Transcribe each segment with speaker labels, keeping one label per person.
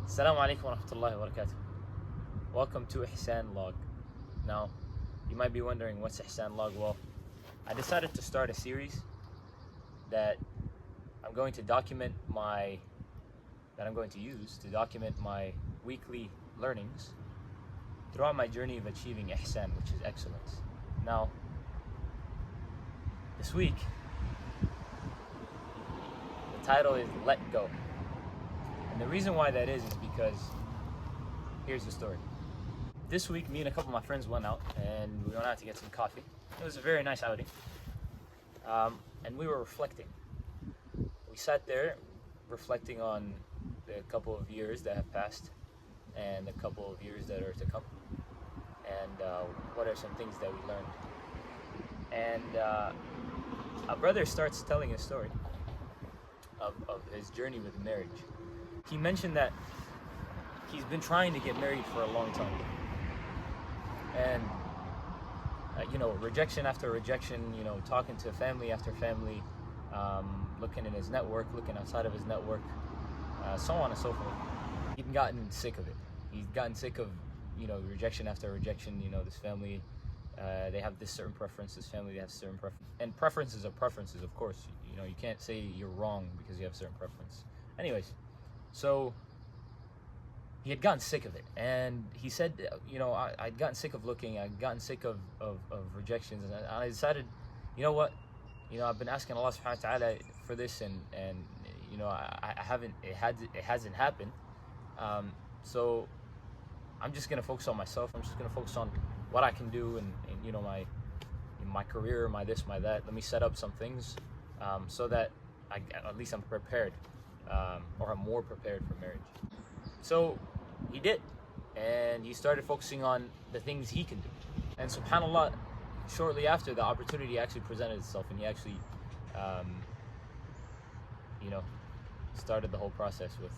Speaker 1: Assalamu alaikum wa rahmatullahi wa barakatuh. Welcome to Ihsan Log. Now, you might be wondering, what's Ihsan Log? Well, I decided to start a series that I'm going to use to document my weekly learnings throughout my journey of achieving Ihsan, which is excellence. Now, this week, the title is Let Go. And the reason why that is because, here's the story. This week, me and a couple of my friends went out, and we went out to get some coffee. It was a very nice outing. And we were reflecting. We sat there reflecting on the couple of years that have passed and the couple of years that are to come. And what are some things that we learned. And our brother starts telling a story of his journey with marriage. He mentioned that he's been trying to get married for a long time. And, rejection after rejection, talking to family after family, looking in his network, looking outside of his network, so on and so forth. He'd gotten sick of it. He's gotten sick of, rejection after rejection. This family, they have this certain preference, this family, they have certain preference. And preferences are preferences, of course. You can't say you're wrong because you have certain preference. Anyways, so he had gotten sick of it, and he said, I'd gotten sick of looking, I'd gotten sick of rejections, and I decided, you know what, I've been asking Allah subhanahu wa ta'ala for this, and I haven't, it hasn't happened, so I'm just gonna focus on myself. I'm just gonna focus on what I can do, and my career, my this, my that. Let me set up some things so that at least I'm prepared, or I'm more prepared for marriage. So he did, and he started focusing on the things he can do. And subhanAllah, shortly after, the opportunity actually presented itself, and he actually, started the whole process with,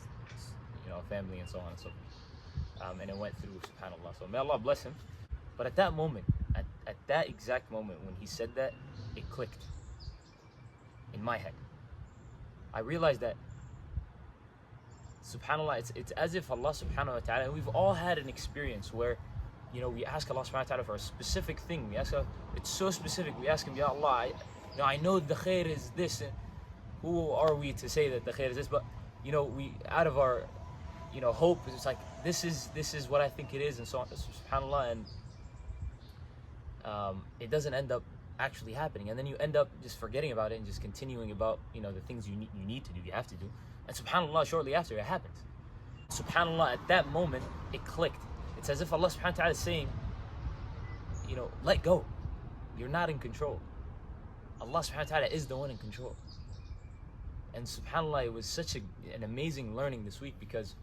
Speaker 1: family and so on and so forth. And it went through, subhanAllah. So may Allah bless him. But at that moment, at that exact moment when he said that, it clicked in my head. I realized that, subhanAllah, it's as if Allah subhanahu wa ta'ala, and we've all had an experience where, we ask Allah subhanahu wa ta'ala for a specific thing. We ask Allah, it's so specific. We ask him, Ya Allah, I know the khair is this. And who are we to say that the khair is this? But, we, out of our, hope, it's like, this is what I think it is, and so on, subhanAllah, and it doesn't end up actually happening. And then you end up just forgetting about it and just continuing about, the things you need to do, you have to do. And subhanAllah, shortly after, it happened. SubhanAllah, at that moment, it clicked. It's as if Allah subhanahu wa ta'ala is saying, let go. You're not in control. Allah subhanahu wa ta'ala is the one in control. And subhanAllah, it was such an amazing learning this week, because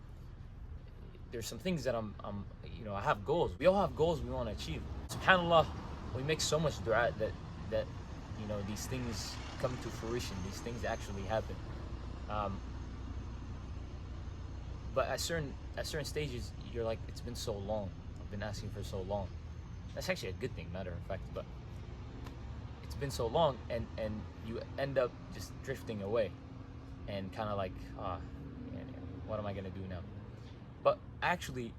Speaker 1: there's some things that I have goals. We all have goals we want to achieve. SubhanAllah, we make so much dua that these things come to fruition. These things actually happen. But at certain stages, you're like, it's been so long. I've been asking for so long. That's actually a good thing, matter of fact. But it's been so long, and you end up just drifting away, and kind of like, what am I gonna do now? But actually,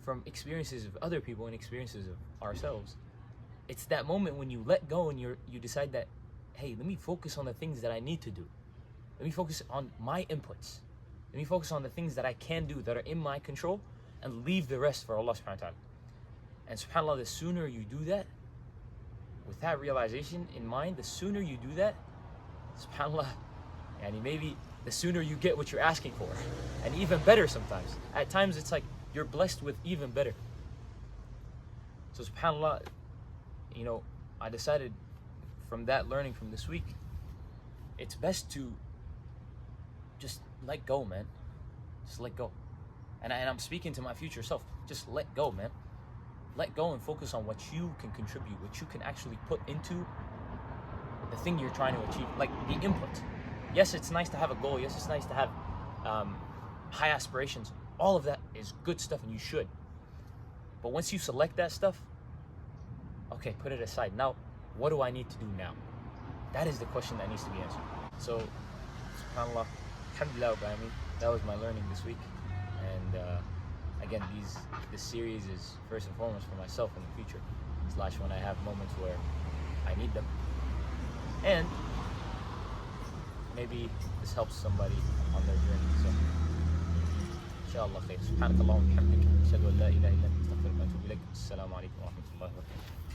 Speaker 1: from experiences of other people and experiences of ourselves, it's that moment when you let go and you decide that, hey, let me focus on the things that I need to do. Let me focus on my inputs. Let me focus on the things that I can do, that are in my control, and leave the rest for Allah subhanahu wa ta'ala. And subhanAllah, the sooner you do that, with that realization in mind, the sooner you do that, subhanAllah, and maybe the sooner you get what you're asking for. And even better sometimes. At times it's like you're blessed with even better. So subhanAllah, I decided from that learning from this week, it's best to just let go, man. Just let go. And I'm speaking to my future self. Just let go, man. Let go and focus on what you can contribute, what you can actually put into the thing you're trying to achieve. Like the input. Yes, it's nice to have a goal. Yes, it's nice to have high aspirations. All of that is good stuff, and you should. But once you select that stuff, okay, put it aside. Now, what do I need to do now? That is the question that needs to be answered. So, subhanAllah, alhamdulillah, that was my learning this week. And again, this series is first and foremost for myself in the future, / when I have moments where I need them, and maybe this helps somebody on their journey. So inshallah khair. Subhanakallah wa bihamdik, ashhadu an la ilaha illa anta, astaghfiruka wa atubu ilaik. Assalamu alaikum wa rahmatullahi wa barakatuh.